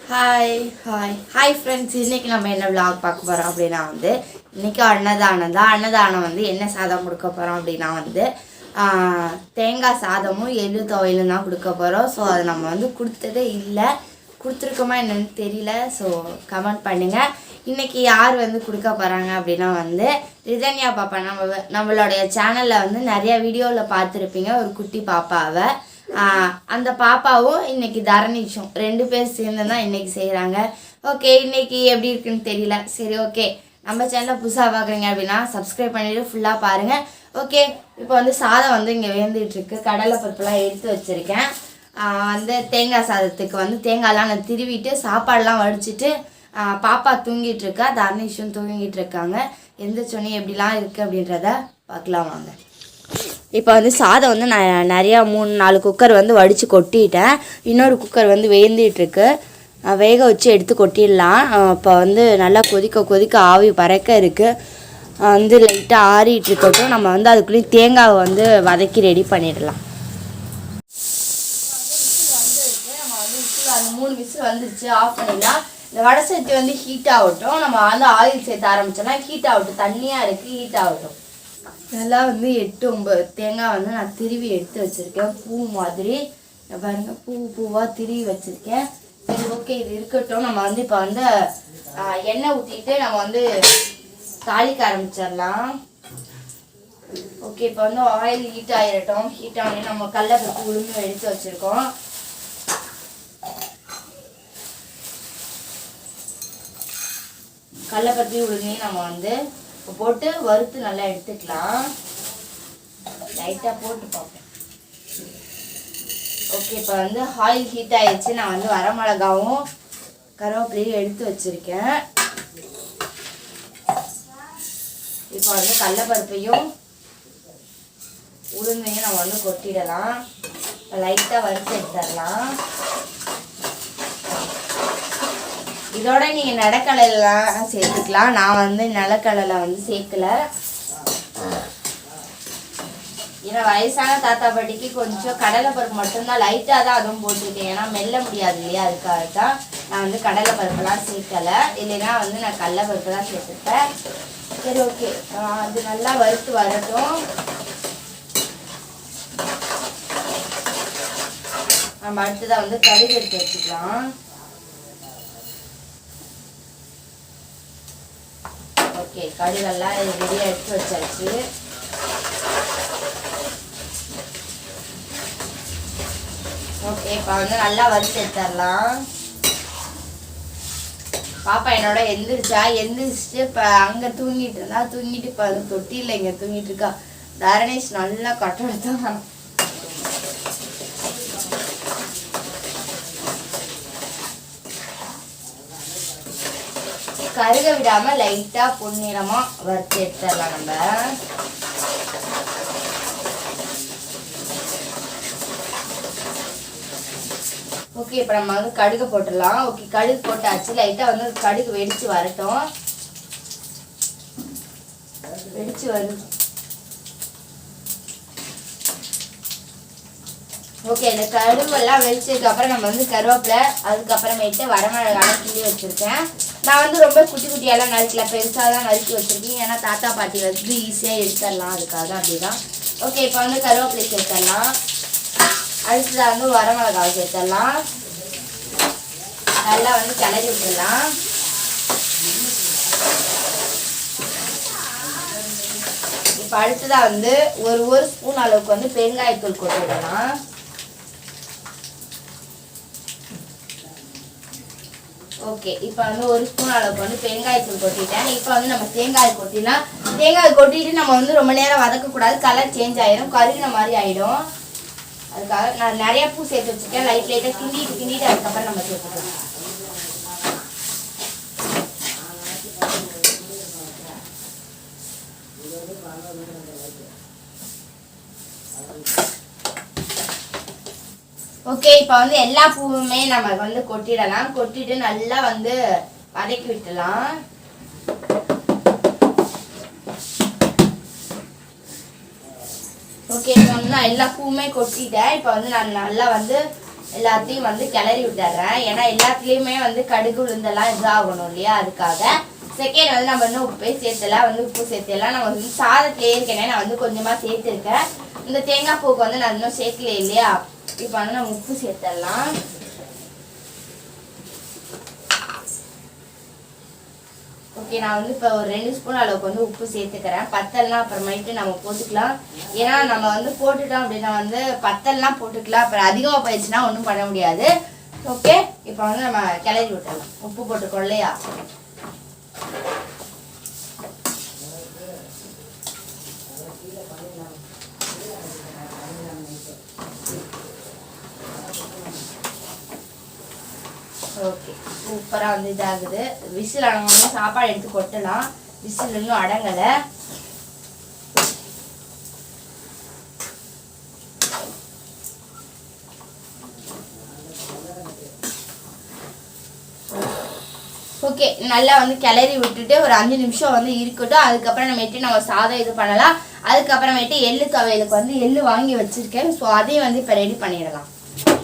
Hi friends, இன்றைக்கி நம்ம என்ன விளாக் பார்க்க போகிறோம் அப்படின்னா இன்றைக்கி அன்னதானம் என்ன சாதம் கொடுக்க போகிறோம் அப்படின்னா தேங்காய் சாதமும் எள்ளு துவையலும் தான் கொடுக்க போகிறோம். ஸோ அதை நம்ம கொடுத்ததே இல்லை, கொடுத்துருக்கோமா என்னன்னு தெரியல. ஸோ கமெண்ட் பண்ணுங்கள். இன்றைக்கி யார் கொடுக்க போகிறாங்க அப்படின்னா ரிதன்யா பாப்பா. நம்மளுடைய சேனலில் நிறையா வீடியோவில் பார்த்துருப்பீங்க ஒரு குட்டி பாப்பாவை. அந்த பாப்பாவும் இன்னைக்கு தரணிச்சும் 2 பேர் சேர்ந்து தான் இன்னைக்கு செய்கிறாங்க. ஓகே, இன்னைக்கு எப்படி இருக்குன்னு தெரியல. சரி, ஓகே, நம்ம சேனலில் புதுசாக பார்க்குறீங்க அப்படின்னா சப்ஸ்கிரைப் பண்ணிவிட்டு ஃபுல்லாக பாருங்கள். ஓகே, இப்போ சாதம் இங்கே வேந்துட்டுருக்கு. கடலை பருப்புலாம் எடுத்து வச்சுருக்கேன். தேங்காய் சாதத்துக்கு தேங்காய்லாம் நான் திருவிட்டு சாப்பாடெலாம் வடிச்சிட்டு பாப்பா தூங்கிட்டு இருக்கா, தர்ணிஷும் தூங்கிட்டு இருக்காங்க. எந்த சொன்னி எப்படிலாம் இருக்குது அப்படின்றத பார்க்கலாம் வாங்க. இப்போ சாதம் நான் நிறையா 3-4 குக்கர் வடித்து கொட்டிட்டேன். இன்னொரு குக்கர் வேந்திகிட்ருக்கு. வேக வச்சு எடுத்து கொட்டிடலாம். இப்போ நல்லா கொதிக்க ஆவி பறக்க இருக்குது. லைட்டாக ஆறிட்டு இருக்கட்டும். நம்ம அதுக்குள்ளேயும் தேங்காவை வதக்கி ரெடி பண்ணிடலாம். அந்த 3 விசில் வந்துருச்சு, ஆஃப் பண்ணிடலாம். இந்த வடை சட்டி ஹீட் ஆகட்டும். நம்ம ஆயில் சேர்த்து ஆரம்பிச்சோம்னா ஹீட் ஆகட்டும். தண்ணியாக இருக்குது, ஹீட் ஆகட்டும். நல்லா 8-9 தேங்காய் நான் திருவி எடுத்து வச்சுருக்கேன். பூ மாதிரி பாருங்க, பூவாக திருவி வச்சுருக்கேன். சரி, ஓகே, இது இருக்கட்டும். நம்ம இப்போ எண்ணெய் ஊற்றிட்டு நம்ம தாளிக்க ஆரம்பிச்சிடலாம். ஓகே, இப்போ ஆயில் ஹீட் ஆகிடட்டும். ஹீட் ஆகி நம்ம கடலைப்பருப்பு உளுந்து எடுத்து வச்சுருக்கோம். கடலைப்பருப்பு உளுந்தையும் நம்ம போட்டு வறுத்து நல்லா எடுத்துக்கலாம். லைட்டாக போட்டு பார்ப்போம். ஓகே, இப்போ ஆயில் ஹீட் ஆயிடுச்சு. நான் வரமிளகாவும் கருவேப்பிலையும் எடுத்து வச்சுருக்கேன். இப்போ கடலைப்பருப்பையும் உளுந்தையும் நம்ம கொட்டிடலாம். லைட்டாக வறுத்து எடுத்துடலாம். இதோட நீங்கள் நிலக்கடலாம் சேர்த்துக்கலாம். நான் நிலக்கடலை சேர்க்கல. ஏன்னா வயசான தாத்தா பாட்டிக்கு கொஞ்சம் கடலைப்பருப்பு மட்டும்தான் லைட்டாக தான் அதுவும் போட்டுருக்கேன். ஏன்னா மெல்ல முடியாது இல்லையா, அதுக்காக தான் நான் கடலைப்பருப்புலாம் சேர்க்கலை. இல்லைன்னா நான் கடலைப்பருப்பு தான் சேர்த்துப்பேன். சரி, ஓகே, அது நல்லா வறுத்து வரட்டும். நம்ம அடுத்ததாக கடுகு எடுத்து வச்சுக்கலாம். ஓகே, கடுகெல்லாம் ரெடியாக எடுத்து வச்சாச்சு. ஓகே, இப்போ நல்லா வறுத்து எடுத்துடலாம். பாப்பா என்னோட எந்திரிச்சிட்டு இப்போ அங்கே தூங்கிட்டு இருந்தா. தூங்கிட்டு இப்போ தொட்டியில் இங்கே தூங்கிட்டு இருக்கா. தரணேஷ் நல்லா கட்டம் எடுத்தான். கருக விடாம லைட்டா பொன்னிறமா வறுத்து எடுத்துடலாம் நம்ம. ஓகே, இப்போ நம்ம கடுகு போட்டுடலாம். ஓகே, கடுகு போட்டாச்சு. லைட்டா கடுகு வெடிச்சு வரட்டும். வெடிச்சு வரும். ஓகே, இந்த கடுவெல்லாம் வெடிச்சதுக்கு அப்புறம் நம்ம கருவேப்பிலை, அதுக்கப்புறமேட்டு வரமிளகாய் கிள்ளி வச்சிருக்கேன். நான் ரொம்ப குட்டி குட்டியெல்லாம் நறுக்கல, பெருசாக தான் நறுக்கி வச்சுருக்கேன். ஏன்னா தாத்தா பாட்டி ஈஸியாக எடுத்துடலாம், அதுக்காக தான் அப்படிதான். ஓகே, இப்போ கருவேப்பிலை சேர்த்துடலாம். அடுத்ததாக வரமிளகாய் சேர்த்துடலாம். நல்லா கிளறி விட்டுடலாம். இப்போ அடுத்ததாக ஒரு ஸ்பூன் அளவுக்கு பெருங்காயத்தூள் கொட்டிடலாம். ஓகே, இப்போ ஒரு ஸ்பூன் அளவுக்கு பெருங்காயத்தூள் கொட்டிட்டேன். இப்போ நம்ம தேங்காய் கொட்டிடலாம். தேங்காய் கொட்டிட்டு நம்ம ரொம்ப நேரம் வதக்கக்கூடாது. கலர் சேஞ்ச் ஆயிடும், கருகின மாதிரி ஆகிடும். அதுக்காக நான் நிறைய பூ சேர்த்து வச்சுருக்கேன். லைட்டாக கிண்டிட்டு அதுக்கப்புறம் நம்ம சேர்த்துக்கலாம். ஓகே, இப்போ எல்லா பூவுமே நம்ம கொட்டிடலாம். கொட்டிட்டு நல்லா வதக்கி விட்டுலாம். ஓகே, நான் எல்லா பூவுமே கொட்டிட்டேன். இப்போ நான் நல்லா எல்லாத்தையும் வந்து கிளறி விட்டுறேன். ஏன்னா எல்லாத்துலேயுமே வந்து கடுகு உளுந்தெல்லாம் இதாகணும் இல்லையா, அதுக்காக. செகண்ட் வந்து நம்ம இன்னும் உப்பு சேர்த்துலாம் வந்து உப்பு சேர்த்துலாம் நம்ம வந்து சாதத்துலேயே இருக்கேனே நான் வந்து கொஞ்சமாக சேர்த்துருக்கேன். இந்த தேங்காய் பூக்கு வந்து நான் இன்னும் சேர்க்கல இல்லையா. இப்போ வந்து நம்ம உப்பு சேர்த்துடலாம். ஓகே, நான் வந்து இப்போ ஒரு 2 ஸ்பூன் அளவுக்கு வந்து உப்பு சேர்த்துக்கிறேன். பத்தல்லாம் அப்புறமேட்டு நம்ம போட்டுக்கலாம். ஏன்னா நம்ம வந்து போட்டுட்டோம் அப்படின்னா வந்து பத்தல்லாம் போட்டுக்கலாம். அப்புறம் அதிகமாக போயிடுச்சுன்னா ஒன்றும் பண்ண முடியாது. ஓகே, இப்போ வந்து நம்ம கிளறி விட்டுறலாம். உப்பு போட்டுக்கோ இல்லையா. ஓகே, சூப்பராக வந்து இதாகுது. விசில் அடங்கணும். சாப்பாடு எடுத்து கொட்டலாம். விசில் இன்னும் அடங்கலை. ஓகே, நல்லா வந்து கிளறி விட்டுட்டு ஒரு 5 நிமிஷம் வந்து இருக்கட்டும். அதுக்கப்புறம் நம்ம சாதம் இது பண்ணலாம். அதுக்கப்புறமேட்டு எள்ளு துவையலுக்கு வந்து எள்ளு வாங்கி வச்சுருக்கேன். ஸோ அதையும் வந்து இப்போ ரெடி பண்ணிடலாம்.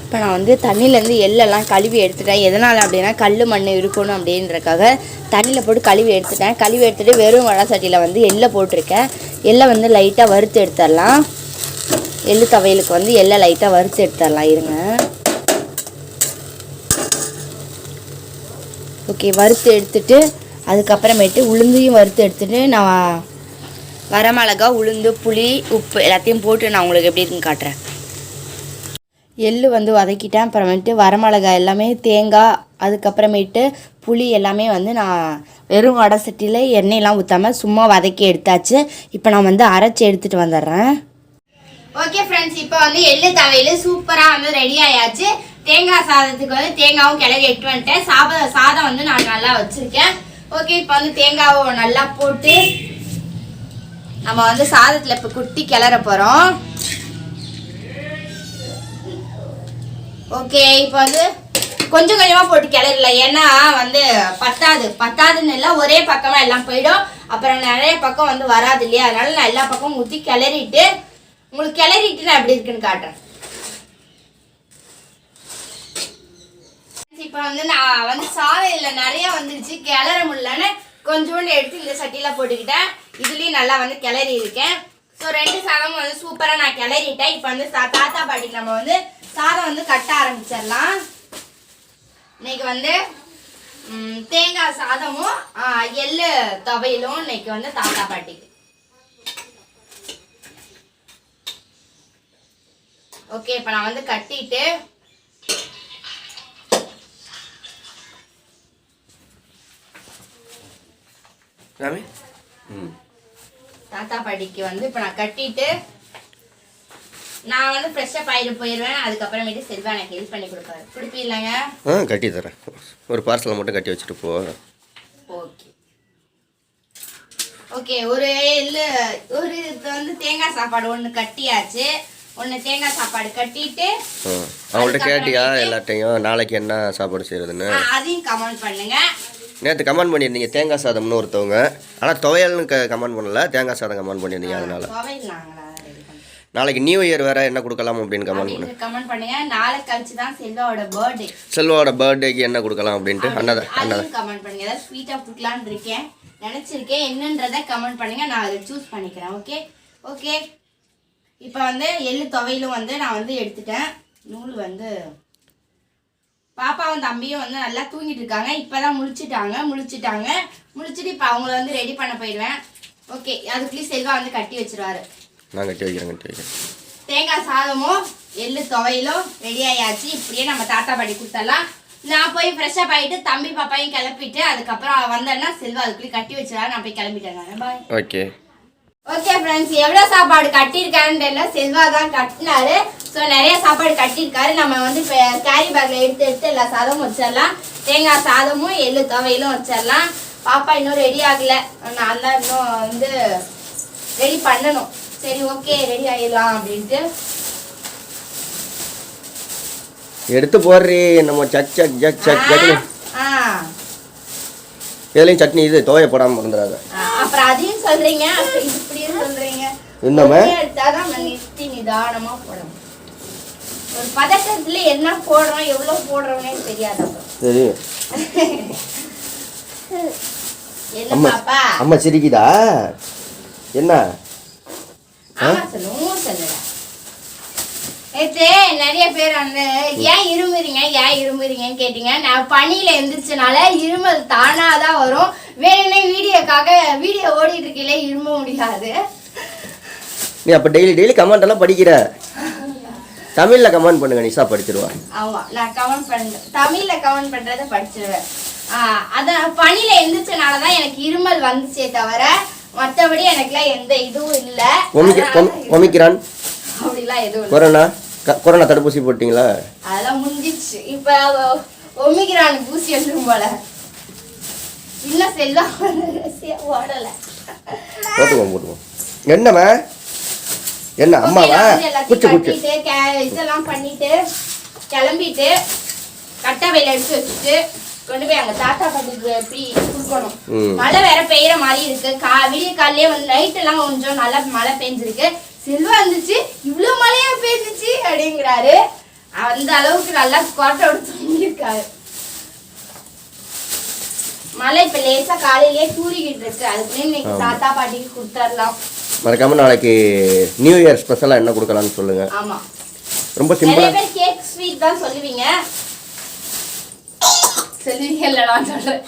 இப்போ நான் வந்து தண்ணியிலேருந்து எள்ளெல்லாம் கழுவி எடுத்துட்டேன். எதனால் அப்படின்னா கல் மண் இருக்கணும் அப்படின்றக்காக தண்ணியில் போட்டு கழுவி எடுத்துட்டேன். கழுவி எடுத்துகிட்டு வெறும் வடை சட்டியில் வந்து எள்ளை போட்டிருக்கேன். எள்ளை வந்து லைட்டாக வறுத்து எடுத்துடலாம். எள்ளு துவையலுக்கு வந்து எள்ளை லைட்டாக வறுத்து எடுத்துடலாம். இருங்க. ஓகே, வறுத்து எடுத்துட்டு அதுக்கப்புறமேட்டு உளுந்தையும் வறுத்து எடுத்துகிட்டு நான் வரமிளகா, உளுந்து, புளி, உப்பு எல்லாத்தையும் போட்டு நான் உங்களுக்கு எப்படி இருக்குன்னு காட்டுறேன். எள்ளு வந்து வதக்கிட்டேன். அப்புறமேட்டு வரமிளகாய் எல்லாமே, தேங்காய், அதுக்கப்புறமேட்டு புளி எல்லாமே வந்து நான் வெறும் வடை சட்டியில் எண்ணெயெல்லாம் ஊற்றாமல் சும்மா வதக்கி எடுத்தாச்சு. இப்போ நான் வந்து அரைச்சி எடுத்துகிட்டு வந்துடுறேன். ஓகே ஃப்ரெண்ட்ஸ், இப்போ வந்து எள்ளு துவையல் சூப்பராக வந்து ரெடி ஆயாச்சு. தேங்காய் சாதத்துக்கு வந்து தேங்காவும் கிளறி எடுத்து வந்துட்டேன். சாதம் வந்து நான் நல்லா வச்சுருக்கேன். ஓகே, இப்போ வந்து தேங்காவை நல்லா போட்டு நம்ம வந்து சாதத்தில் இப்போ குட்டி கிளற போகிறோம். ஓகே, இப்போ வந்து கொஞ்சம் கொஞ்சமாக போட்டு கிளறல. ஏன்னா வந்து பத்தாதுன்னு இல்லை, ஒரே பக்கமாக எல்லாம் போயிடும். அப்புறம் நிறைய பக்கம் வந்து வராது இல்லையா. அதனால நான் எல்லா பக்கமும் ஊற்றி கிளறிட்டு உங்களுக்கு கிளறிட்டு நான் எப்படி இருக்குன்னு காட்டுறேன். இப்போ வந்து நான் வந்து சாதத்தில் நிறைய வந்துருச்சு, கிளற முடியலன்னு கொஞ்சோண்டு எடுத்து இந்த சட்டியில் போட்டுக்கிட்டேன். இதுலேயும் நல்லா வந்து கிளறி இருக்கேன். ஸோ 2 சாதமும் வந்து சூப்பராக நான் கிளறிட்டேன். இப்போ வந்து தாத்தா பாட்டிக்கு நம்ம வந்து சாதம் வந்து கட்ட ஆரம்பிச்சிடலாம். இன்னைக்கு வந்து தேங்காய் சாதமும் எள்ளு துவையலும் இன்னைக்கு வந்து தாத்தா பாட்டிக்கு. ஓகே, இப்போ நான் வந்து கட்டிட்டு தாத்தா பாட்டிக்கு வந்து இப்போ நான் கட்டிட்டு நான் வந்து ஃப்ரெஷ்ஷாக ஆகிட்டு போயிடுவேன். அதுக்கப்புறமேட்டு செல்வா எனக்கு ஹெல்ப் பண்ணி கொடுப்பாரு. கொடுப்பீங்களாங்க? கட்டி தரேன். ஒரு பார்சலை மட்டும் கட்டி வச்சுட்டு போ. ஓகே ஓகே, ஒரு வந்து தேங்காய் சாப்பாடு ஒன்று கட்டியாச்சு. ஒன்று தேங்காய் சாப்பாடு கட்டிட்டு அவங்கள்ட்ட கேட்டியா எல்லாத்தையும் நாளைக்கு என்ன சாப்பாடு செய்யறதுன்னு? அதையும் கமெண்ட் பண்ணுங்க. நேற்று கமெண்ட் பண்ணியிருந்தீங்க தேங்காய் சாதம்னு ஒருத்தவங்க. ஆனால் துவையல்னு கமெண்ட் பண்ணல, தேங்காய் சாதம் கமெண்ட் பண்ணியிருந்தீங்க. அதனால நாளைக்கு நியூ இயர் வேற என்ன கொடுக்கலாம் அப்படின்னு கமெண்ட் பண்ணுங்க. நாளைக்கு கழிச்சு தான் செல்வாவோட பர்த்டேக்கு என்ன கொடுக்கலாம் அப்படின்ட்டு அண்ணா கமெண்ட் பண்ணுங்க. ஏதாவது ஸ்வீட்டா கொடுக்கலான்னு இருக்கேன், நினைச்சிருக்கேன். என்னன்றதை கமெண்ட் பண்ணுங்க, நான் அதை சூஸ் பண்ணிக்கிறேன். ஓகே ஓகே, இப்போ வந்து எள்ளு துவையிலும் வந்து நான் வந்து எடுத்துட்டேன். நூல் வந்து பாப்பாவும் தம்பியும் வந்து நல்லா தூங்கிட்டு இருக்காங்க. இப்போதான் முழிச்சிட்டு இப்போ அவங்கள வந்து ரெடி பண்ண போயிடுவேன். ஓகே, அதுக்குள்ளேயும் செல்வா வந்து கட்டி வச்சிருவாரு. நான் கட்டி வைக்கிறேன். தேங்காய் சாதமும் எள்ளு துவையிலும் ரெடி ஆயாச்சு. இப்படியே நம்ம தாத்தா பாட்டி கொடுத்துடலாம். நான் போய் ஃப்ரெஷ்ஷாக ஆகிட்டு தம்பி பாப்பாயும் கிளப்பிட்டு அதுக்கப்புறம் வந்தேன்னா செல்வா அதுக்குள்ளேயே கட்டி வச்சிருவாரு. நான் போய் கிளம்பிட்டேன். பாய். ஓகே ஓகே ஃப்ரெண்ட்ஸ், எவ்வளோ சாப்பாடு கட்டியிருக்காருன்னு தெரியல, செல்வா தான் கட்டினாரு. ஸோ நிறைய சாப்பாடு கட்டியிருக்காரு. நம்ம வந்து இப்போ கேரி பேக்கில் எடுத்து எல்லா சாதமும் வச்சிடலாம். தேங்காய் சாதமும் எள்ளு துவையிலும் வச்சிடலாம். பாப்பா இன்னும் ரெடி ஆகலை, நான் தான் இன்னும் வந்து ரெடி பண்ணணும். சரி ஓகே, ரெடி ஆகிடலாம் அப்படின்ட்டு எடுத்து போடுறீ. நம்ம இதுலையும் சட்னி இது துவைய போடாமல் இருந்துடாது. அப்புறம் அதையும் சொல்றீங்க, இப்படியும் சொல்றீங்க. இன்னும் எடுத்தாதான் நிதானமா போடணும். ஒரு பதட்டத்துல என்ன போடுறோம் எவ்வளவு போடுறோம்னே தெரியாது. தெரியும். என்ன பாப்பா? அம்மா சிரிக்குதா? என்ன? ஆமா சொல்லு. நிறைய பேர் வந்து ஏன் இருமுறீங்கன்னு கேட்டீங்க. நான் பனியில எந்திரிச்சனால இருமல் தானாதான் வரும். வேணும்னே வீடியோ ஓடிட்டு இருக்கீங்களே இரும முடியாது. நீ அப்ப டெய்லி கமெண்ட் எல்லாம் படிக்கிற? தமிழ்ல கமெண்ட் பண்ணுங்க, நிஷா படிச்சிருவா. ஆமா நான் தமிழ்ல கமெண்ட் பண்றதை படிச்சிருவேன். அதான் பனியில எந்திரிச்சனாலதான் எனக்கு இருமல் வந்துச்சே தவிர மற்றபடி எனக்குலாம் எந்த இதுவும் இல்ல. ஒமிக்ரான் அப்படிலாம் எதுவும் கொரோனா தடுப்பூசி போட்டீங்களா? அதெல்லாம் முடிஞ்சிச்சு. இப்ப ஒமிக்ரான் ஊசி வந்துரும் போல. இன்னும் செல்லம் ஓடல. போட்டுவோம். என்னம்மா? என்ன அம்மாவா? குச்சி இதெல்லாம் பண்ணிட்டு கிளம்பிட்டு கட்டவையில எடுத்து வச்சுட்டு கொண்டு போய் அங்க தாத்தா பாட்டிக்கு எப்படி கொடுக்கணும். மழை வேற பெய்யற மாதிரி இருக்கு. விடிய காலையே வந்து நைட் எல்லாம் கொஞ்சம் நல்லா மழை பெஞ்சிருக்கு. செல்வா இருந்துச்சு இவ்வளவு மழையா பெஞ்சிச்சு அப்படிங்கிறாரு. அந்த அளவுக்கு நல்லா கோட்டை எடுத்து இருக்காரு. மழை இப்ப லேசா காலையிலேயே தூரிக்கிட்டு இருக்கு. அதுக்குள்ளே இன்னைக்கு தாத்தா பாட்டிக்கு கொடுத்துடலாம். மறக்காம நாளைக்கு நியூ இயர் ஸ்பெஷலா என்ன கொடுக்கலாம்னு சொல்லுங்க. ஆமா ரொம்ப சிம்பிளா. நிறைய பேர் கேக் ஸ்வீட் தான் சொல்லுவீங்க. சொல்லுவீங்கல்ல நான் சொல்றேன்.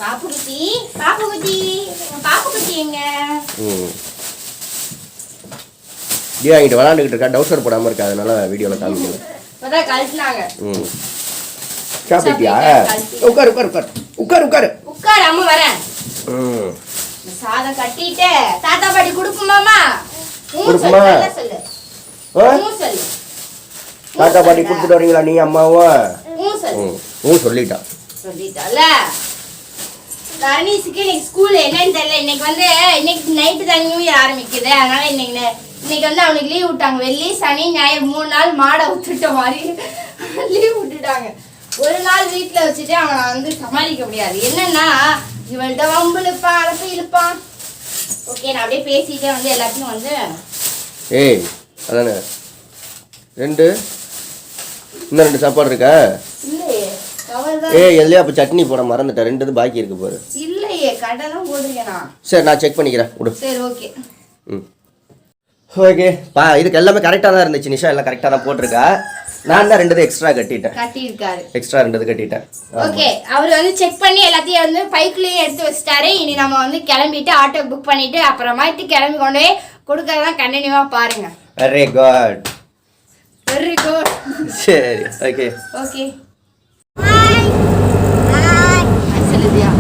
பாப்புக்குட்டி எங்க? ஜி வாங்கிட்டு விளாண்டுக்கிட்டு இருக்கா. டவுசர் போடாம இருக்கா, அதனால வீடியோல காமிக்கல. இப்பதான் கழட்டினாங்க. சாப்பிட்டியா? உட்காரு அம்மா வரேன். சாதம் கட்டிட்டு தாத்தா பாட்டி கொடுக்குமாமா? கொடுக்குமா? சொல்லு. தாத்தா பாட்டி கொடுத்துட்டு வரீங்களா நீ அம்மாவும்? சொல்லிட்டால. தர்ணீஸுக்கு இன்னைக்கு ஸ்கூல் என்னன்னு தெரியல. இன்னைக்கு நைட்டு தான் நியூ இயர் ஆரம்பிக்குது. அதனால இன்னைக்கு வந்து அவனுக்கு லீவ் விட்டாங்க. வெள்ளி சனி ஞாயிறு 3 நாள் மாடை விட்டுட்ட மாதிரி லீவ் விட்டுட்டாங்க. ஒரு நாள் வீட்டுல வச்சுட்டு அவனை வந்து சமாளிக்க முடியாது. என்னன்னா இவள்கிட்ட வம்பு இழுப்பான், அழப்பு இழுப்பான். ஓகே நான் அப்படியே பேசிட்டே வந்து எல்லாத்தையும் வந்து அதானே இன்னும் 2 சாப்பாடு இருக்கா? எதுலயா அப்ப சட்னி போட மறந்துட்டேன். 2 இது பாக்கி இருக்கு பாரு. இல்லையே கடை தான் போடுறேனா? சரி நான் செக் பண்ணிக்கிறேன் விடு. சரி ஓகே. ஓகே இதுக்கு எல்லாமே கரெக்டா தான் இருந்துச்சு. நிஷா எல்லாம் கரெக்டா தான் போட்டிருக்கா. நான் தான் 2 எக்ஸ்ட்ரா கட்டியிருக்காரு. எக்ஸ்ட்ரா 2 கட்டிட்டேன். ஓகே அவர் வந்து செக் பண்ணி எல்லாத்தையும் வந்து பைக்குலயே எடுத்து வச்சிட்டாரு. இனி நம்ம வந்து கிளம்பிட்டு ஆட்டோ புக் பண்ணிட்டு அப்புறமாட்டி கிளம்பி கொண்டு போய் கொடுக்கறதான் கண்டினியூவா பாருங்க. Very good. சரி ஓகே. சொல்லுதியா?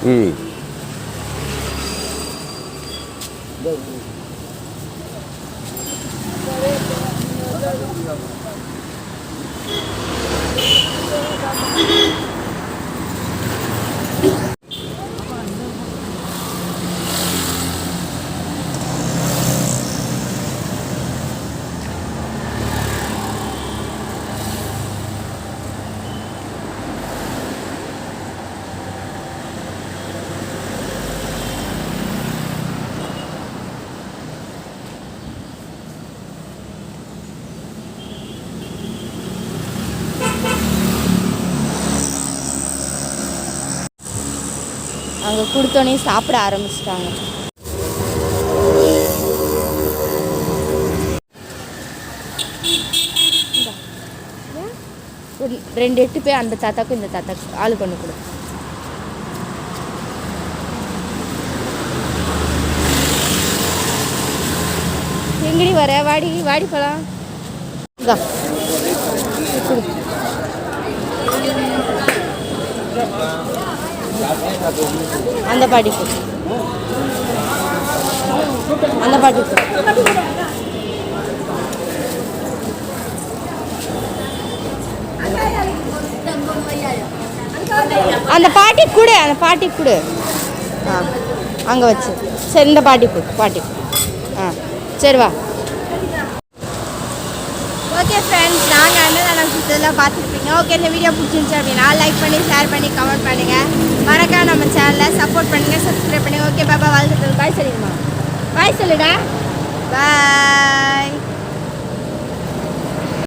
ம் அங்கே கொடுத்தோன்னே சாப்பிட ஆரம்பிச்சிட்டாங்க. ஒரு 2 எட்டு போய் அந்த தாத்தாக்கும் இந்த தாத்தாக்கும் ஆளு கொண்டு கொடு. எங்கடி வர? வாடி வாடி போலாம். அந்த பாட்டிக்கு அந்த பாட்டிக்கு அந்த பாட்டி கொடு, அந்த பாட்டி கொடு. ஆ அங்கே வச்சு சரி இந்த பாட்டி கொடு, பாட்டி. ஆ சரி வா. ஓகே ஃப்ரெண்ட்ஸ், நாங்கள் அன்னதானம் சுற்றலாம் பார்த்துருப்பீங்க. ஓகே, இந்த வீடியோ பிடிச்சிருந்துச்சு அப்படின்னா லைக் பண்ணி ஷேர் பண்ணி கமெண்ட் பண்ணுங்கள். மறக்காம நம்ம சேனலை சப்போர்ட் பண்ணுங்கள், சப்ஸ்கிரைப் பண்ணுங்கள். ஓகே பாபா, வாழ்த்துக்கள். பாய் சொல்லிடுமா? பாய் சொல்லுடா. பாய்.